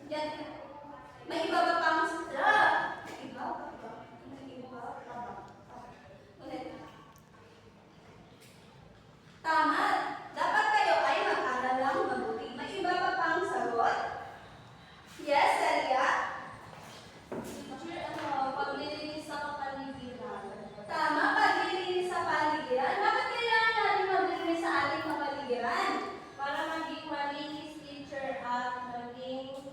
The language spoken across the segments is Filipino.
Yan. May iba ba pang iba? May iba pa ba? Ulit. Tama. Dapat kayo ay mag-aral lang mabuti. May iba pa pang sagot? Yes, Celia? Teacher, paglilinis sa kapaligiran. Tama, paglilinis sa paligiran. Bakit kailangan natin maglinis sa ating kapaligiran? Para maging malinis, teacher, at maging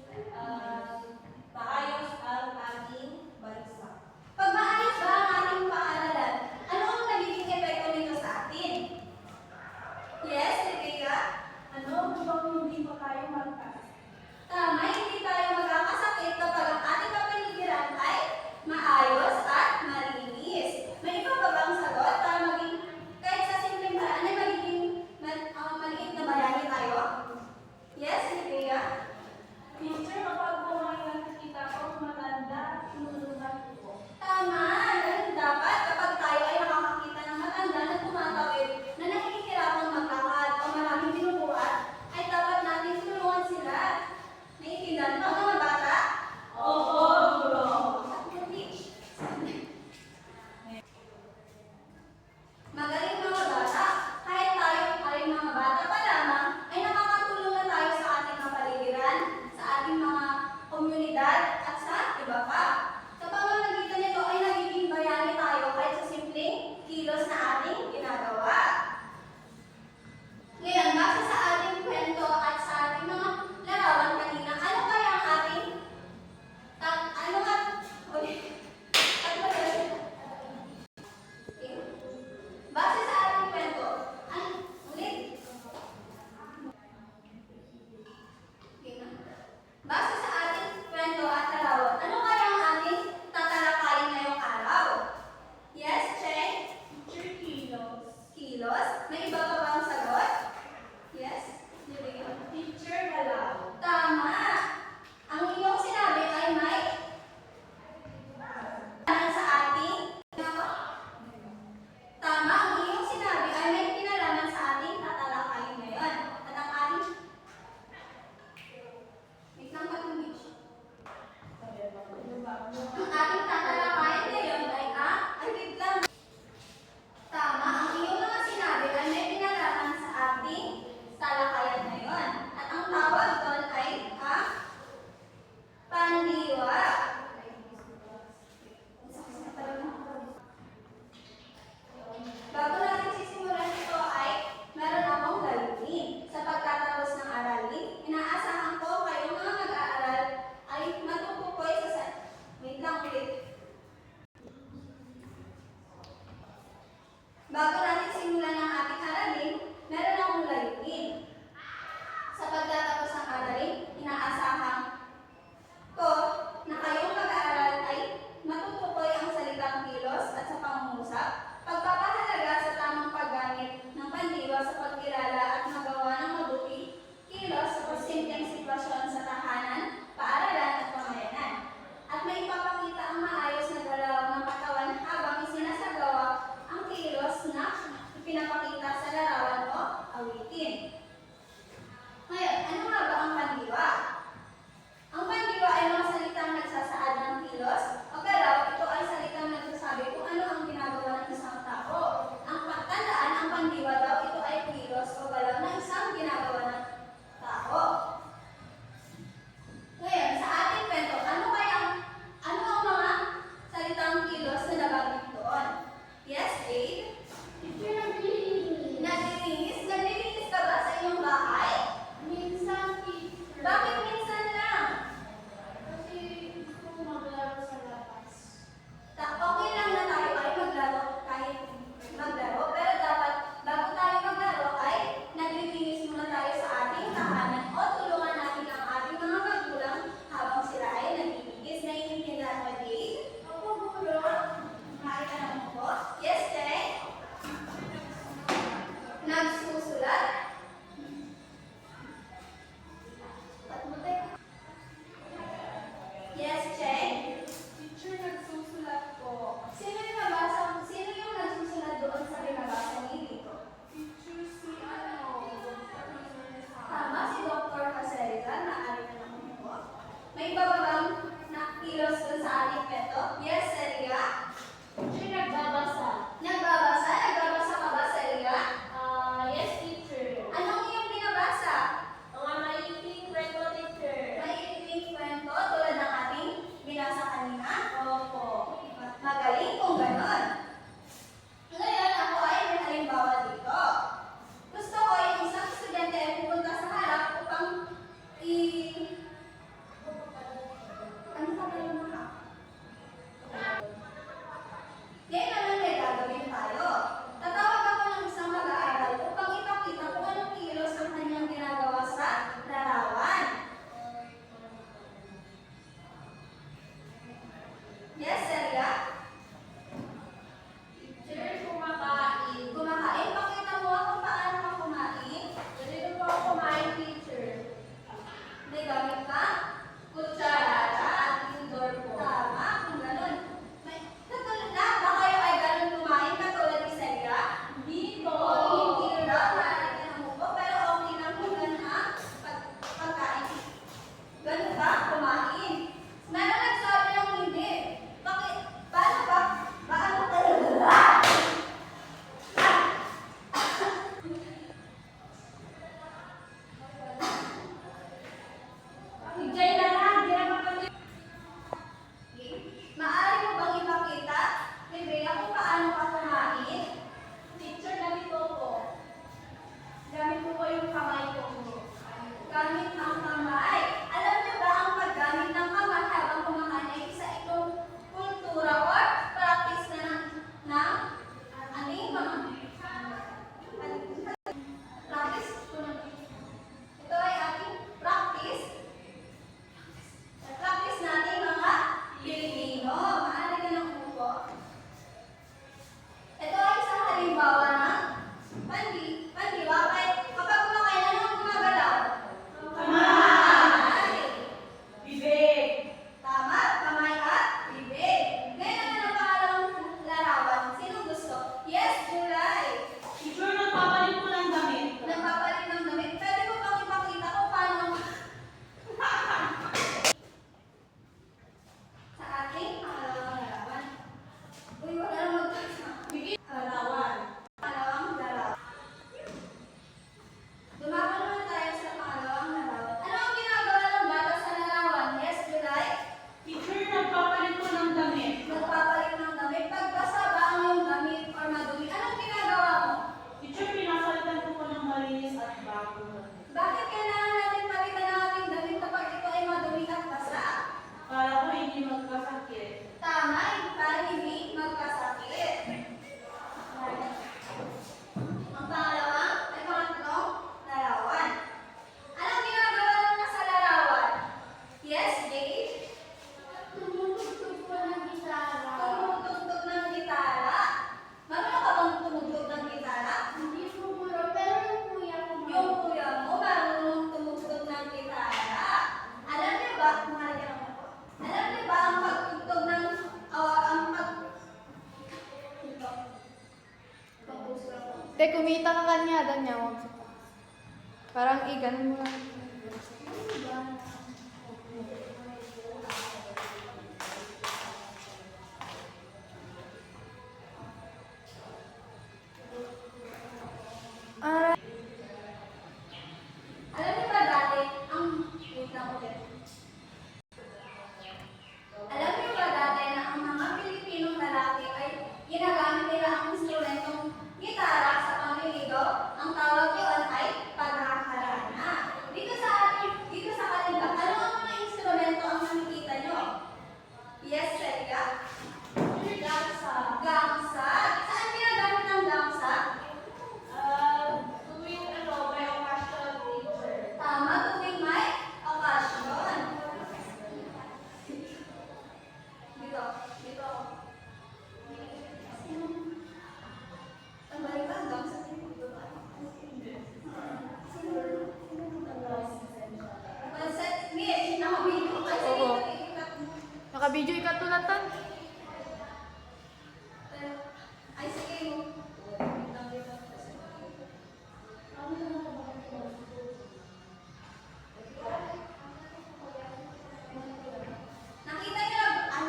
Kutsara at indoor po. Tama, kung ganun. Katulad na, ba kayo ay ganun kumain katulad ni Celia? Hindi po. Hindi raw, maaaring mo po, pero okay lang kung ganun ang pagkain. Ganun ba? Kumain. Meron nagsabi ng hindi. Bakit? Paano ba? Paano talaga? Higay na lang, di na mapatuloy. Maaari mo bang ipakita, Bebea, kung paano ka kumain? Teacher, ganito po. Gamit ko po yung kamay ko. Gamit ang kamay. Alam niyo ba ang paggamit ng kamay habang kumakain ay isa itong kultura or practice na ano yung mga practice? Ito ay ating practice. Practice natin mga Pilipino. Maaari ka ng upo. Ito ay isang halimbawa ng pandiwa. Kapag kumakain, ano ang gumagalaw? Kamay. Bibig. Tama, kamay at bibig. Ngayon naman ang pangalawang larawan. Sino gusto? Yes, July. Teacher, nagpapalit po ng damit. Nagpapalit ng damit. Pwede mo bang ipakita kung paano sa ating pangalawang larawan? Uy, wala nang magkasama. Larawan. Pangalawang larawan. Dumako naman tayo sa pangalawang larawan. Ano ang ginagawa ng bata sa larawan? Yes, July? Teacher, nagpapalit po ng damit. Nagpapalit ng damit. Pagbasa ba ang iyong damit or madumi? Anong ginagawa mo? Teacher, pinapalitan po po ng malinis at bago. Bakit kailangan natin palitan ang ating damit kapag ito ay madumi at basa? Para po hindi magkasakit. Tama, para hindi magkasakit. Ang pangalawang ay pangatlong larawan. Anong ginagawa mo na sa larawan? Yes, Jade? Tumutugtog po ng gitara. Tumutugtog ng gitara. Marunong ka bang tumugtog ng gitara? Hindi po puro, pero yung kuya ko Yung kuya mo marunong tumugtog ng gitara. Alam niyo ba, kumain ka naman po. Alam niyo ba ang pagtugtog ng, ang pag... Ito. Pag-puso lang po. Te, kumita ka kanya, niya. Parang ganun mo lang. Ah, Alam niyo ba dati, wait lang ulit. Alam niyo ba dati na ang mga Pilipinong lalaki ay ginagamit nila ang instrumentong gitara sa panliligaw? Ang tawag doon ay paghaharana. Dito sa kanila, ano ang mga instrumento ang nakikita niyo? Yes, Celia? Gangsa. Gangsa. Saan ginagamit ang gangsa? tuwing may occasion, teacher. Tama, tuwing may okasyon. Dito. Ang balik ba hanggang sa dito ba? Pansit, Miss, nakabito kasi Oo. dito. Naka-video ikatulatan. Ay, sige mo. Nakita niyo na ba?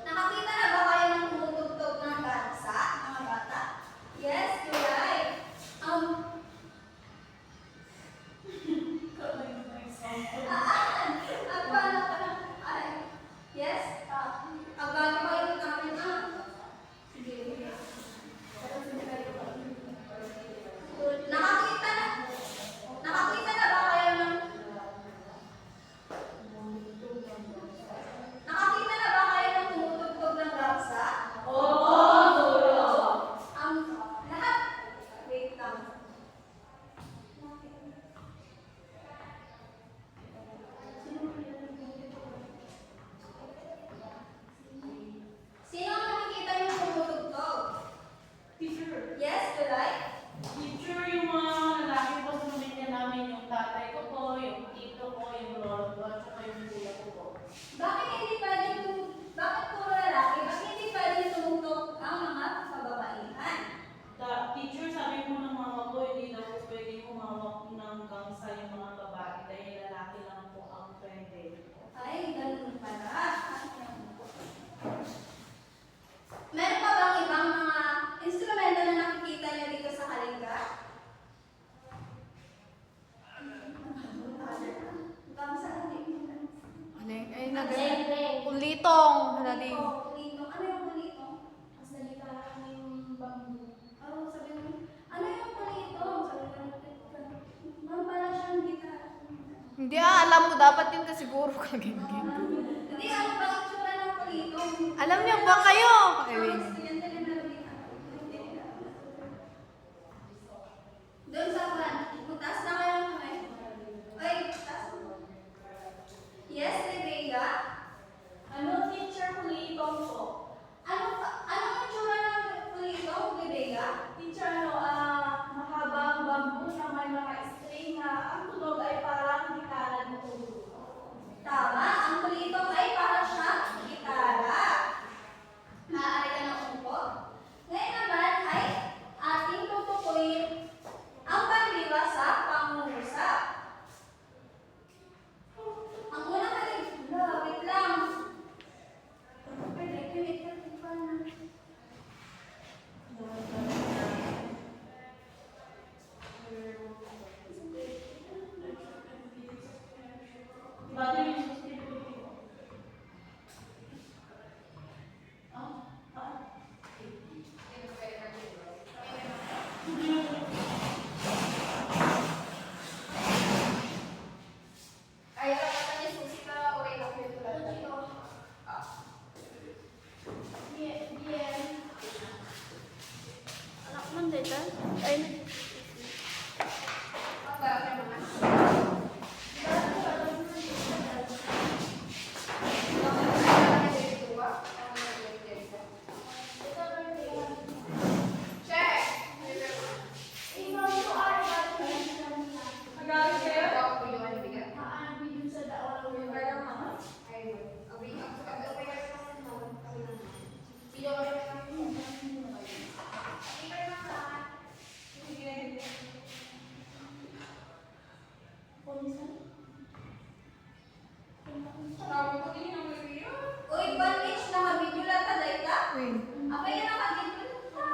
Nakakita na ba kayo ng tumutugtog ng dansa, mga bata? Yes, you're right. At paano ka na? Ay, Nadine. Kulitong. Ano yung kulitong? Mas nagitara ko yung bamboo. Oh, sabi mo, ano yung kulitong? Sabi ko, ma'am, pala siyang gitara. Hindi alam mo. Dapat yun kasi siguro kagiging. Hindi, ano ba ang tsura ng kulitong? Alam niyo ba kayo? Ay, Ang wait. estudyante na meron din ako. Doon sa kwan, magtaas na kayo ng kamay. Oy, taas mo. Yes, Rebecca? Ano, teacher, kulitong po? Ano ang tsura ng kulitong, Rebecca? Teacher, mahabang bamboo na may mga string na ang tunog ay parang gitara dito. Tama, ang kulitong ay para siyang gitara. Maaari ka na umupo. Ngayon naman ay ating tutukuyin ang pagdiwa sa pangungusap. Ang unang halimbawa, wait lang. Wait pa na. Ba't yun yung sustituto ko? Ay, kapatan niya susi ka o ay kapit ko lang. Bien. Anak mo dito? Ay, Pagbayaran naman. Check! Nagalit kayo? Uy, bandage na mabidyo lata dahil ka? Wait. Apa yan ang mabidyo lata?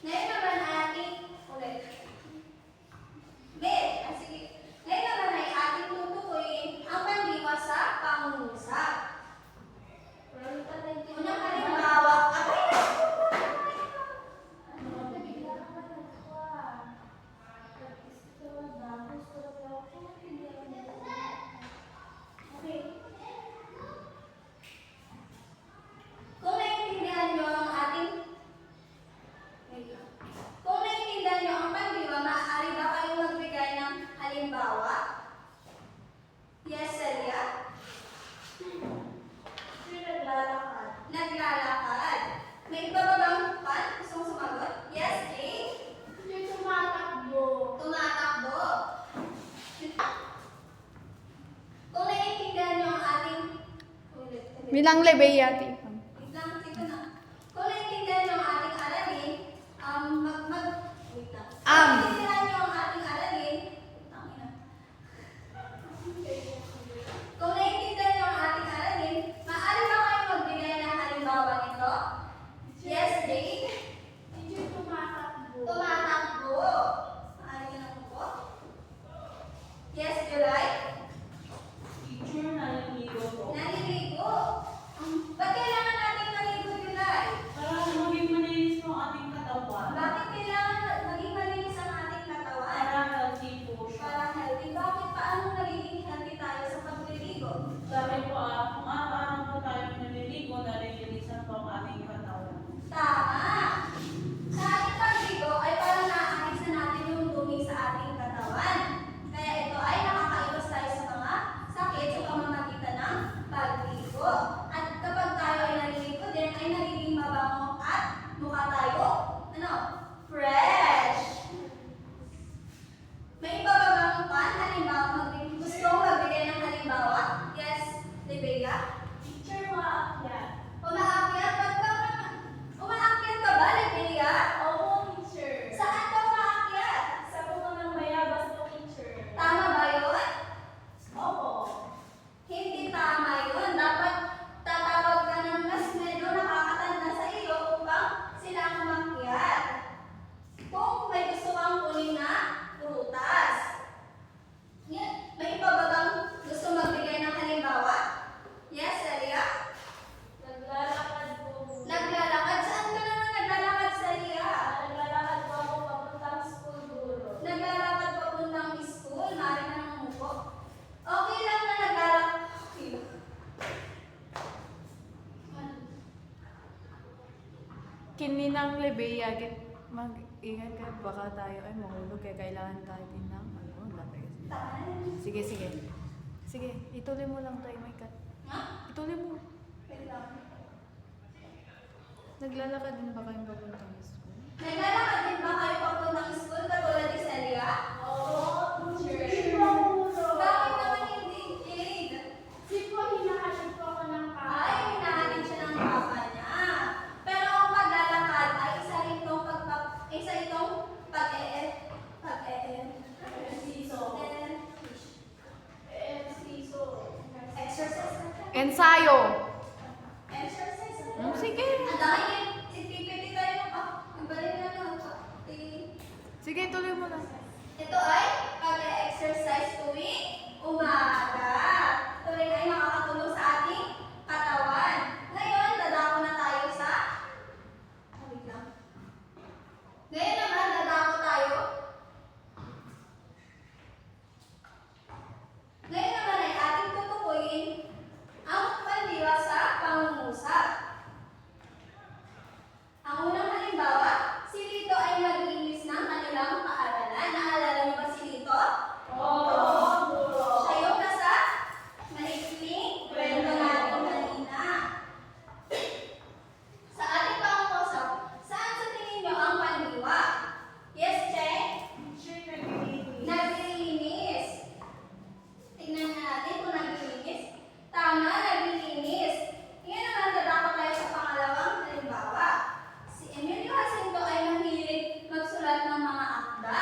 Ngayon naman ating ulit. Sige. Ngayon naman ay ating tutukuyin ang pandiwa sa pangungusap. Unang halimbawa, kung naiintindihan nyo ang ating kung naiintindihan nyo ang pandiwa, maaari ba kayong magbigay ng halimbawa? Yes, Celia? Naglalakad. May iba ba bang pan? Gustong sumagot? Yes, Jane? tumatakbo. Tumatakbo. Kung naiintindihan nyo ang ating Bilang lebeyati. wait lang, ito na. Kung naiintindihan nyo ang ating aralin, wait lang. Kung naiintindihan nyo ang ating aralin, tangina. Kung naiintindihan nyo ang ating aralin, maaari ba kayong magbigay ng halimbawa nito? Yes, Jane? Teacher, tumatakbo. Tumatakbo. Maaari ka na po? Yes, July? Teacher, naliligo po. Naliligo. Ba't kayo kininang Lebea, mag-ingat kayo, baka tayo ay mahulog kaya kailangan tayo din ng lapis. Tama na yun. Sige, sige. Sige, ituloy mo lang tayo, may cut. Ha? Ituloy mo. Wait lang. Naglalakad din ba kayong papuntang school? Naglalakad din ba kayo papuntang school katulad ni Celia? Oo, Sure. Bakit naman hindi, Jade? Kasi po, hinahatid po ako ng Ay, hinahatid siya ng papa niya. Pero ang paglalakad ay isa itong exercise. Ensayo! Exercise. Sige. Ang dami ipipili tayo. Nagbalik na lang. Sige, ituloy mo lang. Ito ay pag-exercise tuwing umaga. Ito rin ay makakatulong sa ating katawan. Ngayon, dadako na tayo sa... Wait lang. Ngayon naman, dadako tayo. Ngayon naman ay ating tutukuyin ang pandiwa sa pangungusap. Ang unang halimbawa, si Lito ay naglinis ng kanilang paaralan. Naalala niyo ba si Lito? Siya yung nasa maikling kwento natin kanina. Sa ating pangungusap, saan sa tingin niyo ang pandiwa? Yes, Che? Naglilinis. Tingnan nga natin kung naglilinis. Tama, naglilinis. Ngayon naman, dadako tayo sa pangalawang halimbawa. Si Emilio Jacinto ay mahilig magsulat ng mga akda.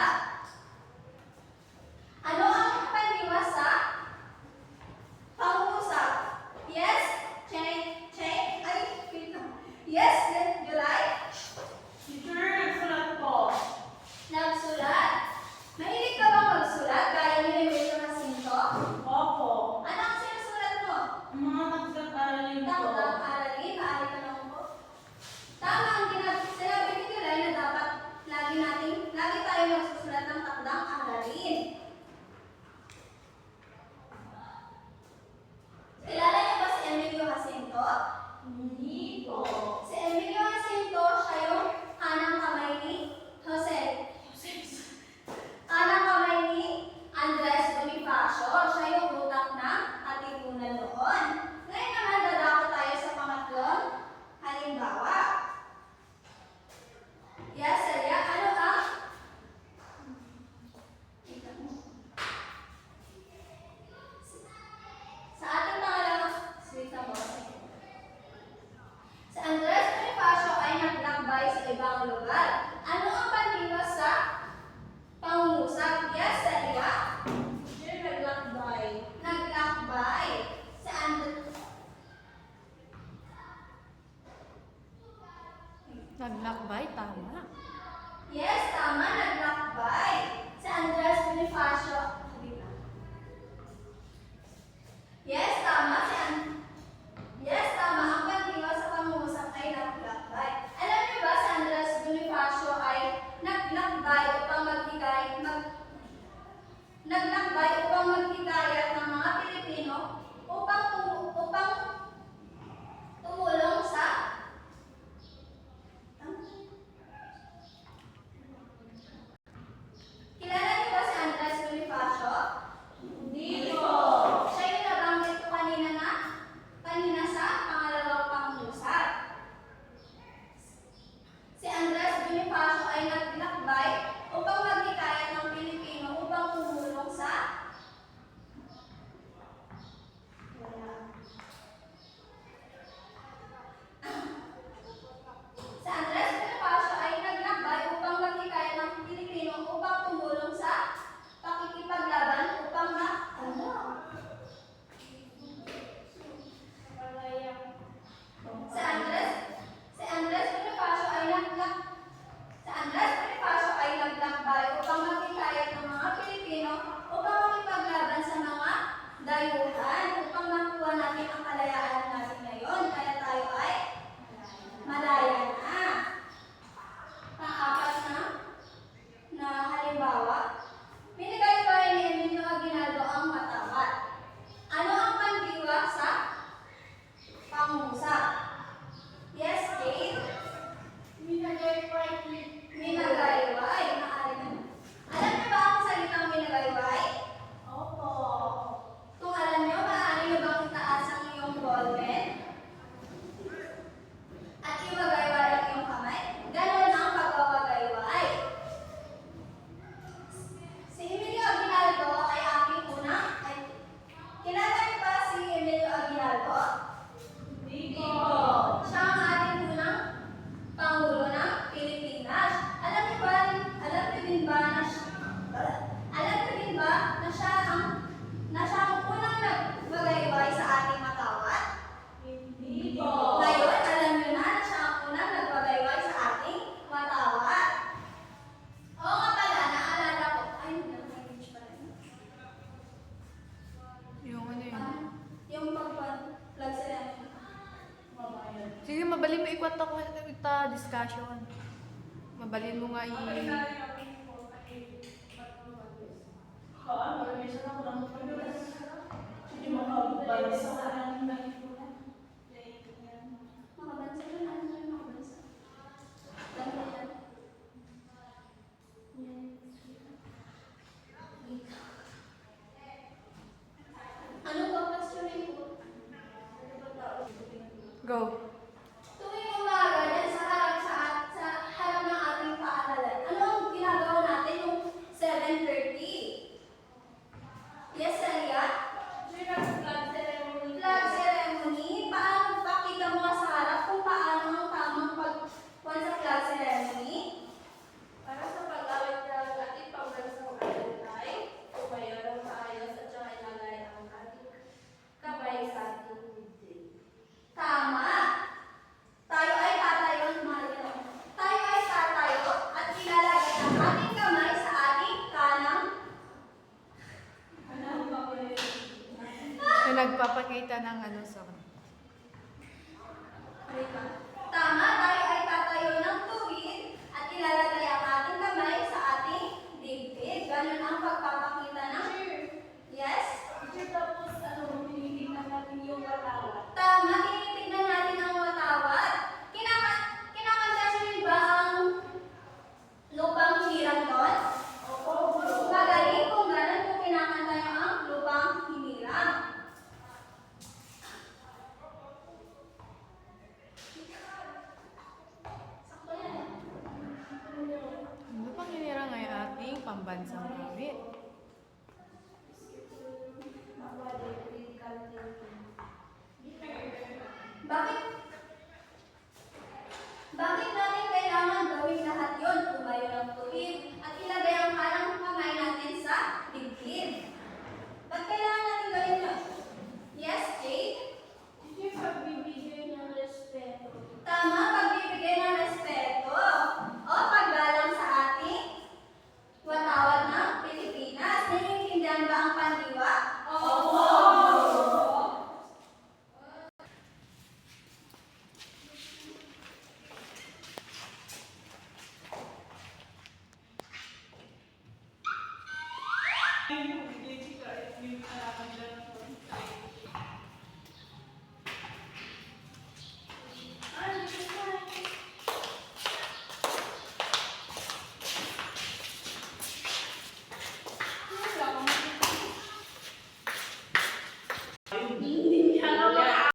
Ano ang pandiwa sa pangungusap? Yes, Che? Ay, wait lang. Yes, July? Nagsulat. Mahilig ka bang magsulat gaya ni Emilio Jacinto? Ano ang sinusulat mo? Takdang aralin, maaari ka lang po. Tama ang sinabi ni July na dapat lagi tayo magsusulat ng takdang aralin. Kilala niyo ba si Emilio Jacinto? Si Emilio Jacinto, siya yung kanang kamay ni kanang kamay ni Andres Bonifacio. Siya yung utak ng katipunan noon. Ngayon naman, dadako tayo sa pangatlong halimbawa. Yes, Celia, ano ang... Sa ating pangalawang... Wait lang po. Si Andres Bonifacio ay naglakbay sa ibang lugar. Ano ang pandiwa sa pangungusap? Yes, Celia? Naglakbay. Si Naglakbay, tama. Yes, tama, naglakbay. Si Andres Bonifacio. Yes, tama. Yes, tama. Ang pandiwa sa pangungusap ay naglakbay. Alam niyo ba si Andres Bonifacio ay naglakbay upang maghikayat ng mga Pilipino upang tumulong sa Kilala niyo ba si Andres Bonifacio? Siya yung nabanggit ko kanina sa pangalawang pangungusap. Si Andres Bonifacio ay naglakbay upang maghikayat ng Pilipino upang tumulong sa Mabalin mo ikwat ako ita discussion. Mabalin mo nga Makabansa yun, ano yun, makabansa. Ganun yan. Ano ba questionin ko? Go. Tuwing umaga dyan sa harap ng ating paaralan, ano ang ginagawa natin yung 7:30? Yes, Celia? Flag ceremony. Paano pakita mo nga sa harap kung paano ang tamang pagkuhan sa flag ceremony? Para sa pag-awit ng ating pambansang alantay, tumayo ng maayos at saka ilalay ang ating kamay sa ating dibdib. Tama. Tayo ay tatayo, Mario. Tayo ay tatayo at ilalagay ang ating kamay sa ating kanang. Na nagpapakita ng ano sa Wait lang.